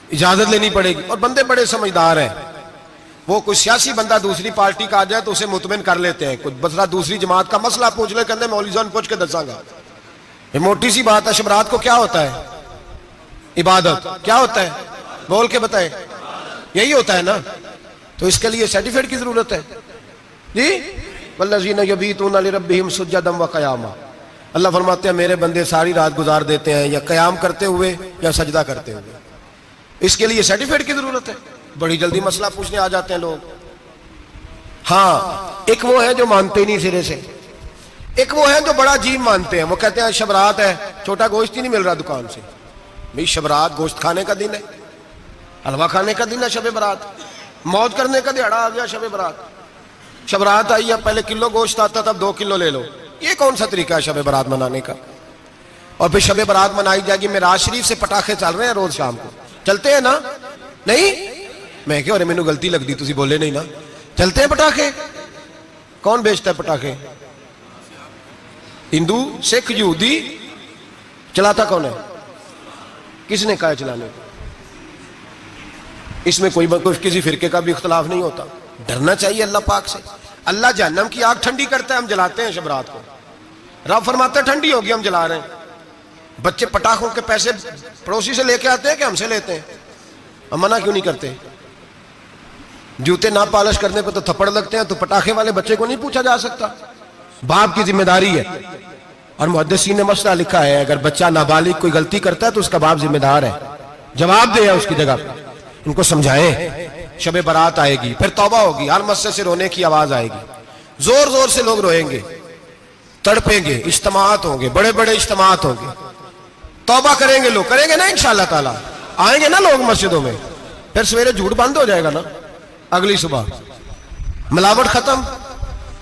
इजाजत लेनी पड़ेगी। और बंदे बड़े समझदार हैं, वो कोई सियासी बंदा दूसरी पार्टी का आ जाए तो उसे मुतमिन कर लेते हैं, कुछ बसरा दूसरी जमात का मसला पूछ ले, कहते मौलवी साहब पूछ के दसांगा। ये मोटी सी बात है। शबरात को क्या होता है? इबादत। क्या होता है? बोल के बताए। यही होता है ना, तो इसके लिए सर्टिफिकेट की जरूरत है जी। वल्लज़ीना यबीतूना लिरब्बिहिम सुज्जदन व क़यामा, अल्लाह फरमाते हैं मेरे बंदे सारी रात गुजार देते हैं या कयाम करते हुए या सजदा करते हुए। इसके लिए सर्टिफिकेट की जरूरत है। बड़ी जल्दी मसला पूछने आ जाते हैं लोग। हाँ, एक वो है जो मानते ही नहीं सिरे से, एक वो है जो बड़ा अजीब मानते हैं। वो कहते हैं शबरात है, छोटा गोश्त ही नहीं मिल रहा दुकान से। भाई शबरात गोश्त खाने का दिन है, हलवा खाने का दिन है शब बारात, मौज करने का दिहाड़ा आ गया शब बारात। शबरात आई है, पहले किलो गोश्त आता था, अब 2 किलो ले लो। ये कौन सा तरीका है शब बारात मनाने का? और फिर शब बारात मनाई जाएगी, मेराज शरीफ से पटाखे चल रहे हैं रोज शाम को, चलते हैं ना? नहीं, मैं क्यों, अरे मैनू गलती लगती, तुसी बोले नहीं ना। चलते हैं पटाखे। कौन बेचता है पटाखे? हिंदू, सिख, यहूदी। चलाता कौन है? किसने कहा चलाने को? इसमें कोई किसी फिरके का भी इख्तलाफ नहीं होता। डरना चाहिए अल्लाह पाक से। अल्लाह जहन्नम की आग ठंडी करता है, हम जलाते हैं शबरात को। रब फरमाता है ठंडी होगी, हम जला रहे हैं। बच्चे पटाखों के पैसे पड़ोसी से लेके आते हैं कि हमसे लेते हैं? हम मना क्यों नहीं करते? जूते ना पॉलिश करने पे तो थप्पड़ लगते हैं, तो पटाखे वाले बच्चे को नहीं पूछा जा सकता? बाप की जिम्मेदारी है। और मुहद्दिसीन ने मसला लिखा है, अगर बच्चा नाबालिग कोई गलती करता है तो उसका बाप जिम्मेदार है, जवाब दे उसकी जगह पे। इनको समझाएं, शब बारात आएगी, फिर तौबा होगी, हर मस्जिद से रोने की आवाज आएगी, जोर जोर से लोग रोएंगे, तड़पेंगे, इज्तिमात होंगे, बड़े बड़े इज्तिमात होंगे, तौबा करेंगे लोग, करेंगे ना इंशाअल्लाह ताला, आएंगे ना लोग मस्जिदों में। फिर सवेरे झूठ बंद हो जाएगा ना, अगली सुबह मिलावट खत्म,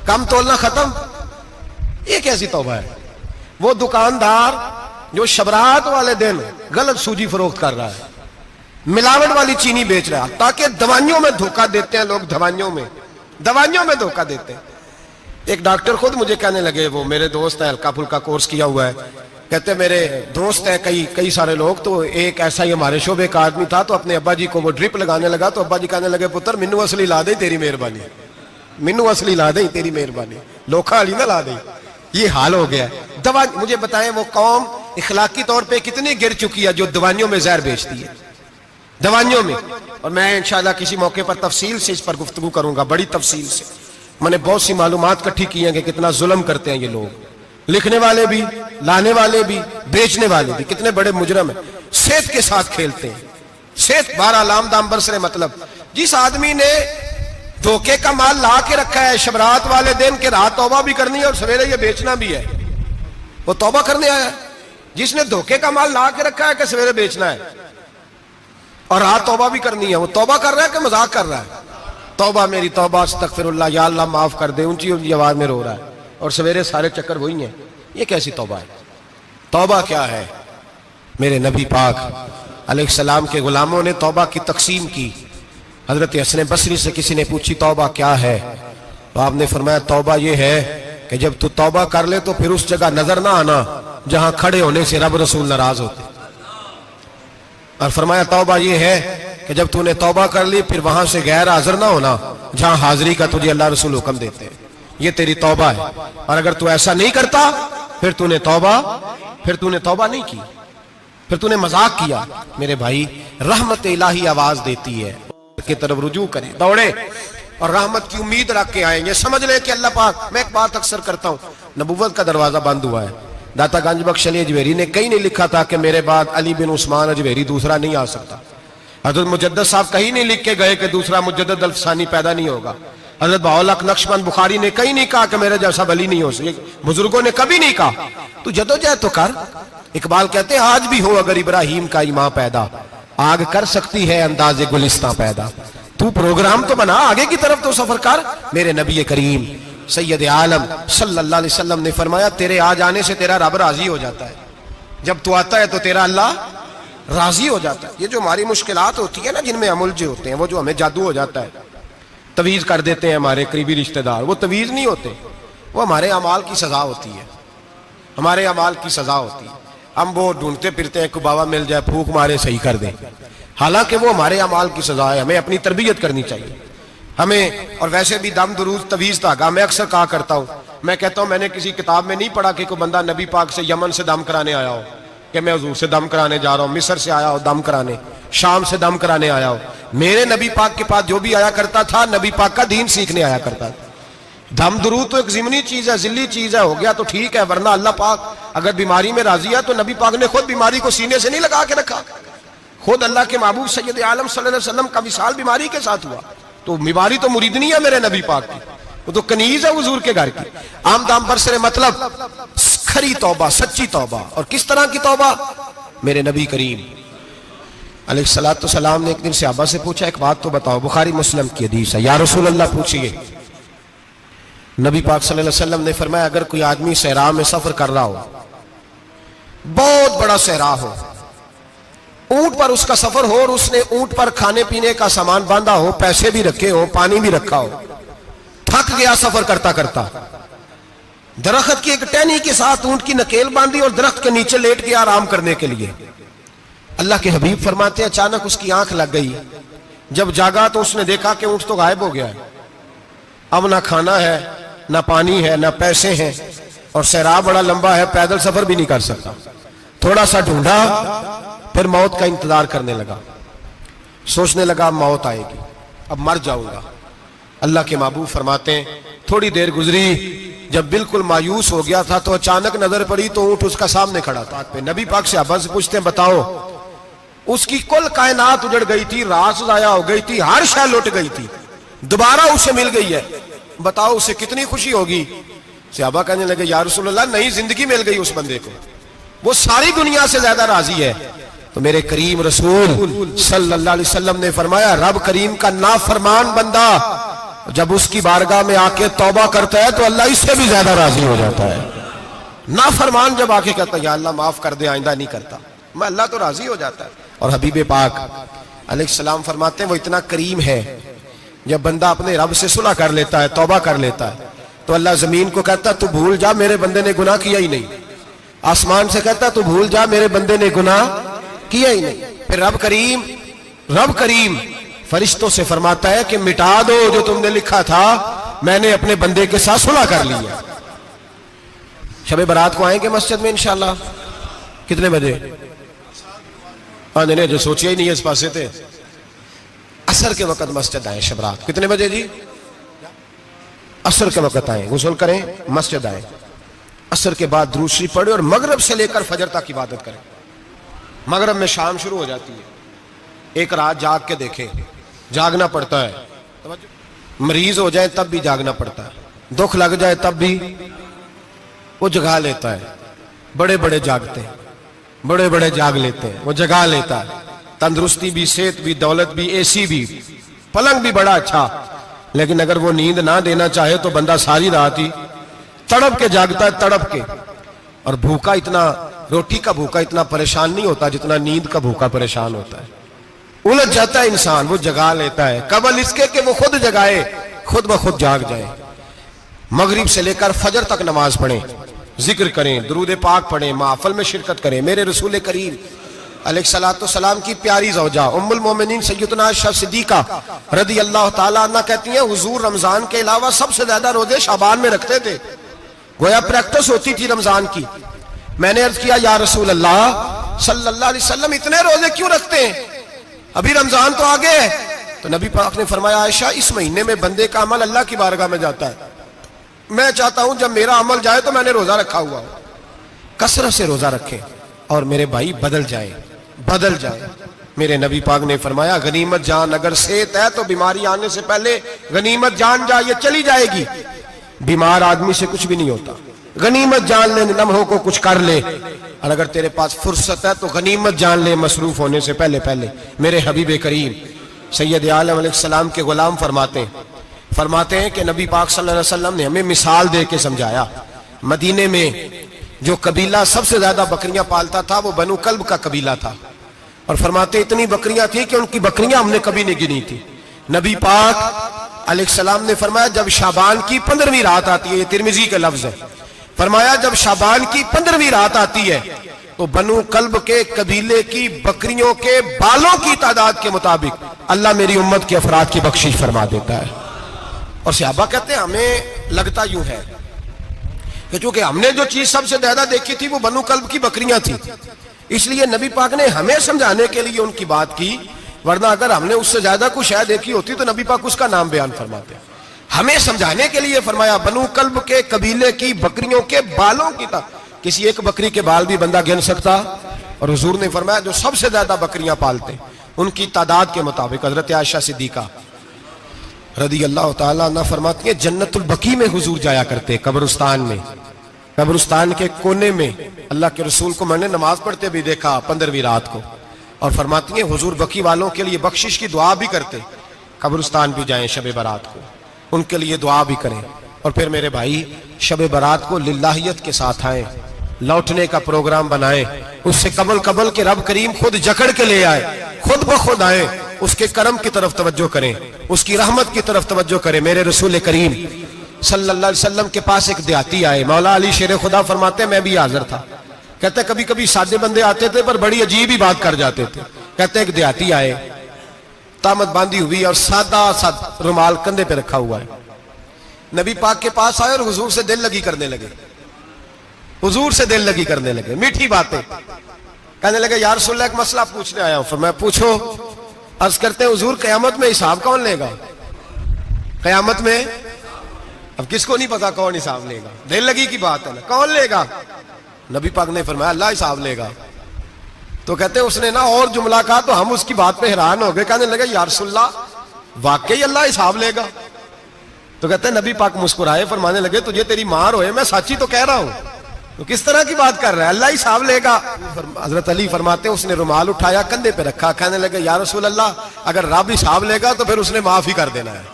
कम तोलना खत्म। ये कैसी तौबा है? वो दुकानदार जो शबरात वाले दिन गलत सूजी फरोख्त कर रहा है, मिलावट वाली चीनी बेच रहा है, ताकि दवाइयों में धोखा देते हैं लोग, दवाइयों में धोखा देते हैं। एक डॉक्टर खुद मुझे कहने लगे, वो मेरे दोस्त है, हल्का फुल्का कोर्स किया हुआ है, कहते मेरे दोस्त है कई सारे लोग, तो एक ऐसा ही हमारे शोबे का आदमी था, तो अपने अब्बा जी को वो ड्रिप लगाने लगा, तो अब्बा जी कहने लगे पुत्र मिन्नू असली ला दे तेरी मेहरबानी, मिन्नू असली ला दे तेरी मेहरबानी, लोखा अली ना ला दे। ये हाल हो गया। दवा, मुझे बताएं वो कौम इखलाकी तौर पे कितनी गिर चुकी है जो दवाइयों में जहर बेचती है, दवाइयों में। और मैं इंशाल्लाह किसी मौके पर तफसील से इस पर गुफ्तगू करूंगा, बड़ी तफसील से। मैंने बहुत सी मालूमात इकट्ठी की हैं कि कितना जुल्म करते हैं ये लोग, लिखने वाले भी, लाने वाले भी, बेचने वाले भी, कितने बड़े मुजरम है। सेहत के साथ खेलते हैं, सेहत 12 लाम दाम बरसरे। मतलब जिस आदमी ने धोखे का माल ला के रखा है शबरात वाले दिन के, रात तौबा भी करनी है और सवेरे ये बेचना भी है, वो तौबा करने आया है। जिसने धोखे का माल ला के रखा है कि सवेरे बेचना है और रात तौबा भी करनी है, वो तौबा कर रहा है कि मजाक कर रहा है? तौबा मेरी तौबा, अस्तगफिरुल्लाह, या अल्लाह माफ कर दे, ऊंची ऊंची आवाज में रो रहा है, और सवेरे सारे चक्कर वही हैं। ये कैसी तौबा है? तौबा क्या है? मेरे नबी पाक अलैहिस्सलाम के गुलामों ने तौबा की तकसीम की। हजरत हसन बसरी से किसी ने पूछी तौबा क्या है, तो आपने फरमाया तौबा ये है कि जब तू तौबा कर ले तो फिर उस जगह नजर ना आना जहां खड़े होने से रब रसूल नाराज होते। और फरमाया तौबा ये है कि जब तूने तौबा कर ली फिर वहां से गैर हाजिर ना होना जहां हाजिरी का तुझे अल्लाह रसूल हुक्म देते हैं। ये तेरी तौबा है। और अगर तू ऐसा नहीं करता फिर तूने तौबा नहीं की, फिर तूने मजाक किया। मेरे भाई, रहमत इलाही आवाज देती है की तरफ रुजू करें, दौड़े और रहमत की उम्मीद रख के आएंगे। समझ ले कि अल्लाह पाक, मैं एक बात अक्सर करता हूं, नबुव्वत का दरवाजा बंद हुआ है। दाता गंज बख्श अली अजमेरी ने कहीं नहीं लिखा था कि मेरे बाद अली बिन उस्मान अजमेरी दूसरा नहीं आ सकता। हजरत मुजद्दद साहब कहीं नहीं लिख के गए कि दूसरा मुजद्दद अल्फसानी पैदा नहीं होगा। हजरत बाउल हक नक्शबंद बुखारी ने कहीं नहीं कहा कि मेरे जैसा वली नहीं हो सकता। बुजुर्गों ने कभी नहीं कहा। तू जदोजहद तो कर। इकबाल कहते हैं आज भी हो अगर इब्राहिम का ईमान पैदा, आग कर सकती है अंदाजे गुलिस्तां पैदा। तू प्रोग्राम तो बना, आगे की तरफ तो सफर कर। मेरे नबी करीम सैयद आलम सल्लल्लाहु अलैहि वसल्लम ने फरमाया तेरे आ जाने से तेरा रब राजी हो जाता है। जब तू आता है तो तेरा अल्लाह राजी हो जाता है। ये जो हमारी मुश्किलात होती है ना, जिनमें हम उलझे होते हैं, वो जो हमें जादू हो जाता है, तवीज कर देते हैं हमारे करीबी रिश्तेदार, वो तवीज नहीं होते, वो हमारे अमाल की सजा होती है, हमारे अमाल की सजा होती है। हम वो ढूंढते फिरते हैं कि बाबा मिल जाए, फूक मारे सही कर दे, हालांकि वो हमारे अमाल की सजा है। हमें अपनी तरबियत करनी चाहिए हमें। और वैसे भी दम दुरूद तवीज धागा, मैं अक्सर कहा करता हूँ, मैं कहता हूँ मैंने किसी किताब में नहीं पढ़ा कि कोई बंदा नबी पाक से यमन से दम कराने आया हो कि मैं हुजूर से दम कराने जा रहा हूँ, मिस्र से आया हो दम कराने, शाम से दम कराने आया हो। मेरे नबी पाक के पास जो भी आया करता था, नबी पाक का दीन सीखने आया करता था। दम दुरूद तो एक ज़िमनी चीज है, जिल्ली चीज है, हो गया तो ठीक है, वरना अल्लाह पाक अगर बीमारी में राजी है तो नबी पाक ने खुद बीमारी को सीने से नहीं लगा के रखा। खुद अल्लाह के महबूब सैयद आलम सल्लल्लाहु अलैहि वसल्लम का विसाल बीमारी के साथ हुआ, तो बीमारी तो मुरीदनी है मेरे नबी पाक की, वो तो कनीज है हुजूर के घर की। आम दाम बरसरे मतलब खरी तौबा, सच्ची तौबा। और किस तरह की तौबा? मेरे नबी करीम अलैहिस्सलातु सलाम ने एक दिन सहाबा से पूछा एक बात तो बताओ, बुखारी मुस्लिम की हदीस है, या रसूल अल्लाह पूछिए। नबी पाक सल्लल्लाहु अलैहि वसल्लम ने फरमाया अगर कोई आदमी सहरा में सफर कर रहा हो, बहुत बड़ा सहरा हो, ऊंट पर उसका सफर हो और उसने ऊंट पर खाने पीने का सामान बांधा हो, पैसे भी रखे हो, पानी भी रखा हो, थक गया सफर करता करता, दरख्त की एक टहनी के साथ ऊंट की नकेल बांधी और दरख्त के नीचे लेट गया आराम करने के लिए। अल्लाह के हबीब फरमाते हैं अचानक उसकी आंख लग गई। जब जागा तो उसने देखा कि ऊंट तो गायब हो गया है, अब ना खाना है, ना पानी है, ना पैसे हैं, और सहरा बड़ा लंबा है, पैदल सफर भी नहीं कर सकता। थोड़ा सा ढूंढा, फिर मौत का इंतजार करने लगा, सोचने लगा मौत आएगी, अब मर जाऊंगा। अल्लाह के महबूब फरमाते हैं थोड़ी देर गुजरी, जब बिल्कुल मायूस हो गया था तो अचानक नजर पड़ी तो ऊंट उसका सामने खड़ा था। नबी पाक से अब्बा से पूछते हैं बताओ, उसकी कुल कायनात उजड़ गई थी, रास जाया हो गई थी, हर शय लुट गई थी, दोबारा उसे मिल गई है, बताओ उसे कितनी खुशी होगी। सहाबा कहने लगे या रसूलल्लाह नई जिंदगी मिल गई उस बंदे को, वो सारी दुनिया से ज्यादा राजी है। तो मेरे करीम रसूल सल्लल्लाहु अलैहि वसल्लम ने फरमाया रब करीम का नाफरमान बंदा जब उसकी बारगाह में आके तौबा करता है तो अल्लाह इससे भी ज्यादा राजी हो जाता है। नाफरमान जब आके कहता है या अल्लाह माफ कर दे, आइंदा नहीं करता, मैं, अल्लाह तो राजी हो जाता है। और हबीब पाक अलैहिस्सलाम फरमाते हैं वो इतना करीम है, जब बंदा अपने रब से सुलह कर लेता है, तौबा कर लेता है, तो अल्लाह जमीन को कहता तू भूल जा, मेरे बंदे ने गुनाह किया ही नहीं। आसमान से कहता तू भूल जा, मेरे बंदे ने गुनाह किया ही नहीं। फिर रब करीम फरिश्तों से फरमाता है कि मिटा दो जो तुमने लिखा था, मैंने अपने बंदे के साथ सुलह कर लिया। शबे बारात को आएंगे मस्जिद में इंशाल्लाह। कितने बजे? हाँ नहीं, जो सोचिए ही नहीं है इस पासे थे। असर के वक्त मस्जिद आए शब रात। कितने बजे जी? असर के वक्त आए, गुस्ल करें, मस्जिद आए, असर के बाद दुरूद शरीफ पढ़े और मगरिब से लेकर फजर तक इबादत करें। मगरिब में शाम शुरू हो जाती है। एक रात जाग के देखें, जागना पड़ता है। मरीज हो जाए तब भी जागना पड़ता है, दुख लग जाए तब भी वो जगा लेता है। बड़े बड़े जागते हैं, बड़े बड़े जाग लेते हैं, वो जगा लेता है। तंदुरुस्ती भी, सेहत भी, दौलत भी, एसी भी, पलंग भी बड़ा अच्छा, लेकिन अगर वो नींद ना देना चाहे तो बंदा सारी रात ही तड़प के जागता है, तड़प के। और भूखा इतना, रोटी का भूखा इतना परेशान नहीं होता जितना नींद का भूखा परेशान होता है। उलझ जाता है इंसान, वो जगा लेता है। कबल इसके कि वो खुद जगाए, खुद ब खुद जाग जाए। मगरिब से लेकर फजर तक नमाज पढ़ें, जिक्र करें, दुरूद पाक पढ़ें, महफिल में शिरकत करें। मेरे रसूल करीम अलैहिस्सलातु सलाम की प्यारी ज़ौजा उम्मुल मोमिनीन सैयदना आयशा सिद्दीका रदी अल्लाह ताला अन्हा कहती हैं हुजूर रमजान के अलावा सबसे ज्यादा रोजे शाबान में रखते थे, गोया प्रैक्टिस होती थी रमजान की। मैंने अर्ज किया या रसूल अल्लाह सल्लल्लाहु अलैहि वसल्लम इतने रोजे क्यों रखते हैं, अभी रमजान तो आगे है। तो नबी पाक ने फरमाया आयशा इस महीने में बंदे का अमल अल्लाह की बारगाह में जाता है, मैं चाहता हूं जब मेरा अमल जाए तो मैंने रोजा रखा हुआ हो। कसरत से रोजा रखें और मेरे भाई बदल जाए, बदल जाए। मेरे नबी पाक ने फरमाया गनीमत जान, अगर सेहत है तो बीमारी आने से पहले गनीमत जान जा, ये चली जाएगी। बीमार आदमी से कुछ भी नहीं होता, गनीमत जान ले, लम्हों को कुछ कर ले। और अगर तेरे पास फुर्सत है तो गनीमत जान ले मसरूफ होने से पहले पहले। मेरे हबीब करीम सैयद आलम अलैहिस्सलाम के गुलाम फरमाते हैं कि नबी पाक सल्लल्लाहु अलैहि वसल्लम ने हमें मिसाल दे के समझाया। मदीने में जो कबीला सबसे ज्यादा बकरियां पालता था वो बनु कल्ब का कबीला था। और फरमाते इतनी बकरियां थी कि उनकी बकरियां हमने कभी नहीं गिनी थी। नबी पाक अलैहिस्सलाम ने फरमाया जब शाबान की 15वीं रात आती है, ये तिरमिजी का लफ्ज है, फरमाया जब शाबान की 15वीं रात आती है तो बनु कल्ब के कबीले की बकरियों के बालों की तादाद के मुताबिक अल्लाह मेरी उम्मत के अफराद की बख्शिश फरमा देता है। और सहाबा कहते हैं हमें लगता यूं है कि चूंकि हमने जो चीज सबसे ज्यादा देखी थी वो बनु कल्ब की बकरियां थी, इसलिए नबी पाक ने हमें समझाने के लिए उनकी बात की, वरना अगर हमने उससे ज्यादा कुछ शायद देखी होती तो नबी पाक उसका नाम बयान फरमाते। हमें समझाने के लिए फरमाया बनु कल्ब के कबीले की बकरियों के बालों की किसी एक बकरी के बाल भी बंदा गिन सकता। और हुजूर ने फरमाया जो सबसे ज्यादा बकरियां पालते उनकी तादाद के मुताबिक हजरत आयशा सिद्दीका रदी अल्लाह ताला अन्हा फरमाती है जन्नतुल बकी में हुजूर जाया करते, कब्रिस्तान में, कब्रिस्तान के कोने में। अल्लाह के रसूल को मैंने नमाज पढ़ते भी देखा 15वीं रात को। और फरमाती है हुजूर बकी वालों के लिए बख्शिश की दुआ भी करते, कब्रिस्तान भी जाएं शब बारात को, उनके लिए दुआ भी करें। और फिर मेरे भाई शब बारात को लिल्लाहियत के साथ आए, लौटने का प्रोग्राम बनाए, उससे कबल के रब करीम खुद जकड़ के ले आए, खुद ब खुद आए, उसके करम की तरफ तवज्जो करें, उसकी रहमत की तरफ तवज्जो करें। मेरे रसूल करीम सल्लल्लाहु अलैहि वसल्लम के पास एक देहाती आए, मौला अली शेर खुदा फरमाते मैं भी हाजिर था। कहते कभी कभी सादे बंदे आते थे पर बड़ी अजीब ही बात कर जाते थे। कहते एक देहाती आए, तामत बांधी हुई और सादा सा रुमाल कंधे पे रखा हुआ है। नबी पाक के पास आए और हुजूर से दिल लगी करने लगे, हुजूर से दिल लगी करने लगे, मीठी बातें कहने लगे। यार रसूलल्लाह एक मसला पूछने आया हूं। फिर मैं पूछो। अर्ज करते हैं हुजूर कयामत में हिसाब कौन लेगा? कयामत में अब किसको नहीं पता कौन हिसाब लेगा, दिल लगी की बात है ना, कौन लेगा? नबी पाक ने फरमाया अल्लाह हिसाब लेगा। तो कहते उसने ना और जुमला कहा तो हम उसकी बात पे हैरान हो गए। कहने लगे या रसूलल्लाह वाकई अल्लाह हिसाब लेगा? तो कहते नबी पाक मुस्कुराए, फरमाने लगे तुझे तेरी मार होए, मैं साची तो कह रहा हूं, तो किस तरह की बात कर रहा है, अल्लाह हिसाब लेगा। हजरत अली फरमाते उसने रुमाल उठाया कंधे पे रखा, कहने लगे या रसूल अल्लाह अगर रब हिसाब लेगा तो फिर उसने माफ ही कर देना है,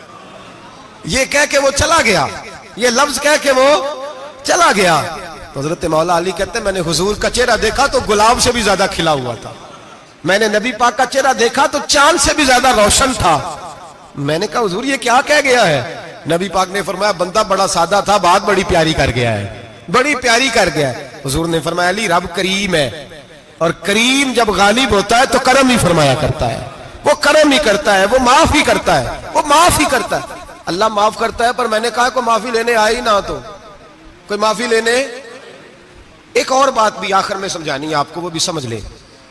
ये कह के वो चला गया, ये लफ्ज कह के वो चला गया। तो हजरत मौला अली कहते मैंने हुजूर का चेहरा देखा तो गुलाब से भी ज्यादा खिला हुआ था, मैंने नबी पाक का चेहरा देखा तो चांद से भी ज्यादा रोशन था। मैंने कहा हुजूर ये क्या कह गया है? नबी पाक ने फरमाया बंदा बड़ा सादा था, बात बड़ी प्यारी कर गया है, बड़ी प्यारी कर गया है। हुजूर ने फरमाया अली रब करीम है, और करीम जब गालिब होता है तो करम ही फरमाया करता है, वो करम ही करता है, वो माफ ही करता है, वो माफ ही करता है। अल्लाह माफ करता है, पर मैंने कहा कोई माफी लेने आए ही ना, तो कोई माफी लेने। एक और बात भी आखिर में समझानी है आपको, वो भी समझ ले।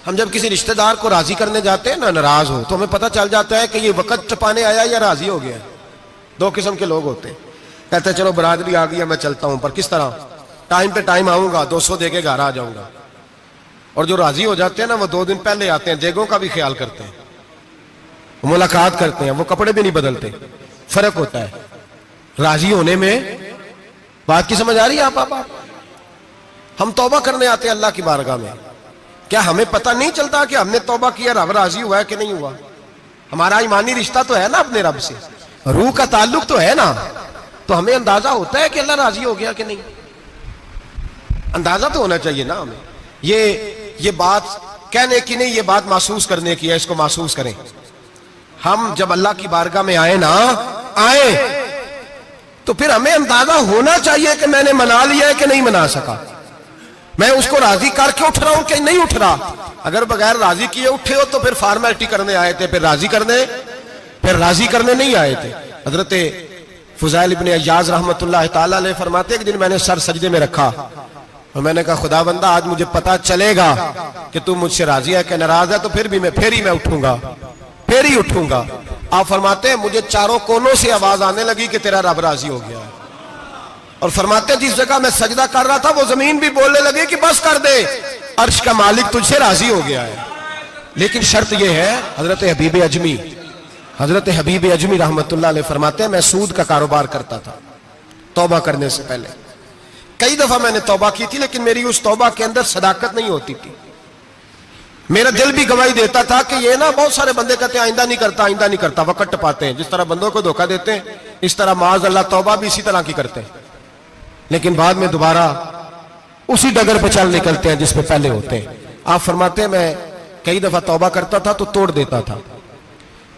हम जब किसी रिश्तेदार को राजी करने जाते हैं ना, नाराज हो, तो हमें पता चल जाता है कि ये वक्त टपाने आया या राजी हो गया। दो किस्म के लोग होते हैं, कहते हैं चलो बरादरी आ गई मैं चलता हूं, पर किस तरह? टाइम पे टाइम आऊंगा, 200 दे के घर आ जाऊंगा। और जो राजी हो जाते हैं ना, वो 2 दिन पहले आते हैं, देगों का भी ख्याल करते हैं, मुलाकात करते हैं, वो कपड़े भी नहीं बदलते। फर्क होता है राजी होने में। बात की समझ आ रही है आप? हम तौबा करने आते हैं अल्लाह की बारगाह में, क्या हमें पता नहीं चलता कि हमने तौबा किया, रब राजी हुआ है कि नहीं हुआ? हमारा ईमानी रिश्ता तो है ना अपने रब से, रूह का ताल्लुक तो है ना, तो हमें अंदाजा होता है कि अल्लाह राजी हो गया कि नहीं। अंदाजा तो होना चाहिए ना हमें। ये बात कहने की नहीं, ये बात महसूस करने की है, इसको महसूस करें। हम जब अल्लाह की बारगाह में आए ना, तो फिर हमें अंदाजा होना चाहिए कि मैंने मना लिया है कि नहीं मना सका, मैं उसको राजी करके उठ रहा हूं कि नहीं उठ रहा। अगर बगैर राजी किए उठे हो तो फिर फॉर्मेलिटी करने आए थे, फिर राजी करने नहीं आए थे। हजरत फुज़ैल इब्न अय्याज रहमतुल्लाह तआला अलैह फरमाते कि दिन मैंने सर सजदे में रखा और मैंने कहा खुदा बंदा आज मुझे पता चलेगा कि तू मुझसे राजी है कि नाराज है, तो फिर ही मैं उठूंगा। आप फरमाते हैं मुझे चारों कोनों से आवाज आने लगी कि तेरा रब राजी हो गया। और फरमाते जिस जगह मैं सजदा कर रहा था वो जमीन भी बोलने लगी कि बस कर दे, अर्श का मालिक तुझसे राजी हो गया है। लेकिन शर्त यह है, हजरत हबीब अजमी रहमतुल्लाह अलैह फरमाते हैं मैं सूद का कारोबार करता था तौबा करने से पहले। कई दफा मैंने तौबा की थी, लेकिन मेरी उस तौबा के अंदर सदाकत नहीं होती थी। मेरा दिल भी गवाही देता था कि ये ना बहुत सारे बंदे कहते हैं आइंदा नहीं करता, वक्त टपाते हैं। जिस तरह बंदों को धोखा देते हैं, इस तरह माज अल्लाह तौबा भी इसी तरह की करते हैं, लेकिन बाद में दोबारा उसी डगर पर चल निकलते हैं जिस पे पहले होते हैं। आप फरमाते हैं मैं कई दफा तौबा करता था तो तोड़ देता था।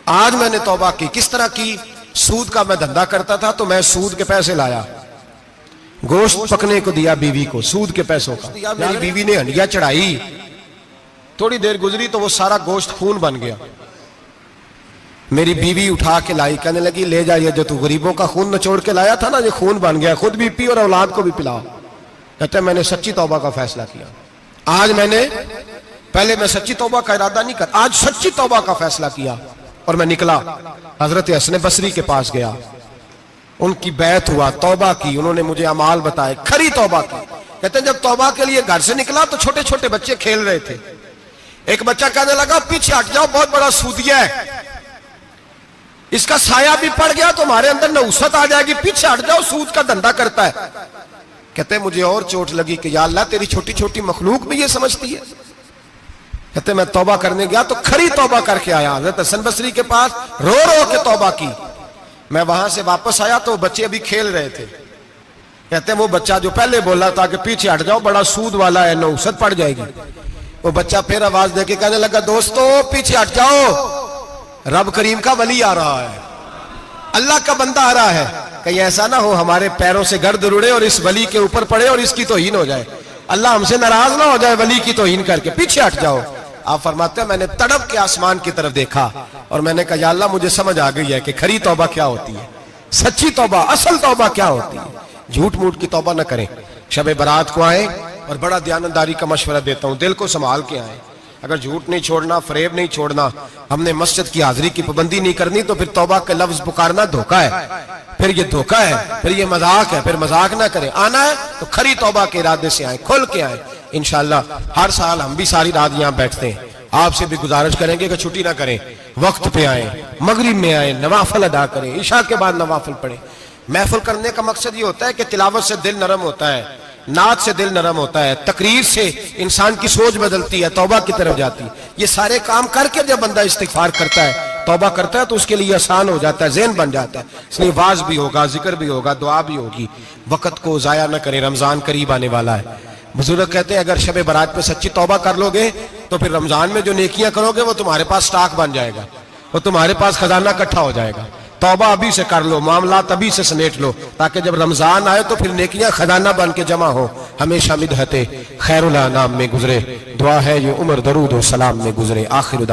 आज मैंने तौबा की। किस तरह की? सूद का मैं धंधा करता था, तो मैं सूद के पैसे लाया, गोश्त पकने को दिया बीवी को, सूद के पैसों का। मेरी बीवी ने हंडिया चढ़ाई, थोड़ी देर गुजरी तो वो सारा गोश्त खून बन गया। मेरी बीवी उठा के लाई, कहने लगी ले जाइए, जो तू गरीबों का खून नचोड़ के लाया था ना, ये खून बन गया, खुद भी पी और औलाद को भी पिलाओ। कहते हैं मैंने सच्ची तौबा का फैसला किया। आज पहले मैं सच्ची तौबा का इरादा नहीं कर, आज सच्ची तौबा का फैसला किया और मैं निकला। हजरत हसन बसरी के पास गया, उनकी बैत हुआ, तौबा की, उन्होंने मुझे अमाल बताए, खरी तौबा की। कहते हैं जब तौबा के लिए घर से निकला तो छोटे छोटे बच्चे खेल रहे थे। एक बच्चा कहने लगा पीछे हट जाओ, बहुत बड़ा सूदिया है, इसका साया भी पड़ गया तो हमारे अंदर नहुसत आ जाएगी, पीछे हट जाओ, सूद का धंधा करता है। कहते मुझे और चोट लगी कि या अल्लाह तेरी छोटी छोटी मखलूक भी ये समझती है। कहते मैं तौबा करने गया तो खरी तौबा करके आया, हज़रत हसन बसरी के पास रो रो के तौबा की। मैं वहां से वापस आया तो बच्चे अभी खेल रहे थे। कहते वो बच्चा जो पहले बोला था कि पीछे हट जाओ बड़ा सूद वाला है, नहुसत पड़ जाएगी, वो बच्चा फिर आवाज देके कहने लगा दोस्तों पीछे हट जाओ, रब करीम का वली आ रहा है, अल्लाह का बंदा आ रहा है, कहीं ऐसा ना हो हमारे पैरों से गर्द उड़े और इस वली के ऊपर पड़े और इसकी तौहीन हो जाए, अल्लाह हमसे नाराज ना हो जाए वली की तौहीन करके, पीछे हट जाओ। आप फरमाते हैं मैंने तड़प के आसमान की तरफ देखा और मैंने कहा या अल्लाह मुझे समझ आ गई है कि खरी तौबा क्या होती है, सच्ची तौबा, असल तौबा क्या होती है। झूठ मूठ की तौबा न करें। शब बारात को आए और बड़ा दयानतदारी का मशवरा देता हूं, दिल को संभाल के आए। अगर झूठ नहीं छोड़ना, फरेब नहीं छोड़ना, हमने मस्जिद की हाजिरी की पाबंदी नहीं करनी तो फिर तौबा का लफ्ज पुकारना धोखा है, फिर ये धोखा है, फिर ये मजाक है, फिर मजाक ना करें। आना है तो खरी तौबा के इरादे से आए, खुल के आए। इंशाअल्लाह हर साल हम भी सारी रात यहाँ बैठते हैं, आपसे भी गुजारिश करेंगे कि छुट्टी ना करें, वक्त पे आए, मगरिब में आए, नवाफल अदा करें, इशा के बाद नवाफल पढ़े। महफिल करने का मकसद ये होता है कि तिलावत से दिल नरम होता है, नात से दिल नरम होता है, तकरीर से इंसान की सोच बदलती है, तौबा की तरफ जाती है। ये सारे काम करके जब बंदा इस्तिगफार करता है तौबा करता है तो उसके लिए आसान हो जाता है, ज़हन बन जाता है। इसलिए वाज भी होगा, जिक्र भी होगा, दुआ भी होगी। वक्त को ज़ाया न करें, रमज़ान करीब आने वाला है। बुजुर्ग कहते हैं अगर शब बारात पे सच्ची तौबा कर लोगे तो फिर रमज़ान में जो नेकियां करोगे वो तुम्हारे पास स्टॉक बन जाएगा, वो तुम्हारे पास खजाना इकट्ठा हो जाएगा। तौबा अभी से कर लो, मामलात अभी से समेट लो, ताकि जब रमजान आए तो फिर नेकियां खजाना बन के जमा हो। हमेशा मिदहते खैरुल अनाम में गुजरे। दुआ है ये उम्र दरूद और सलाम में गुजरे। आखिर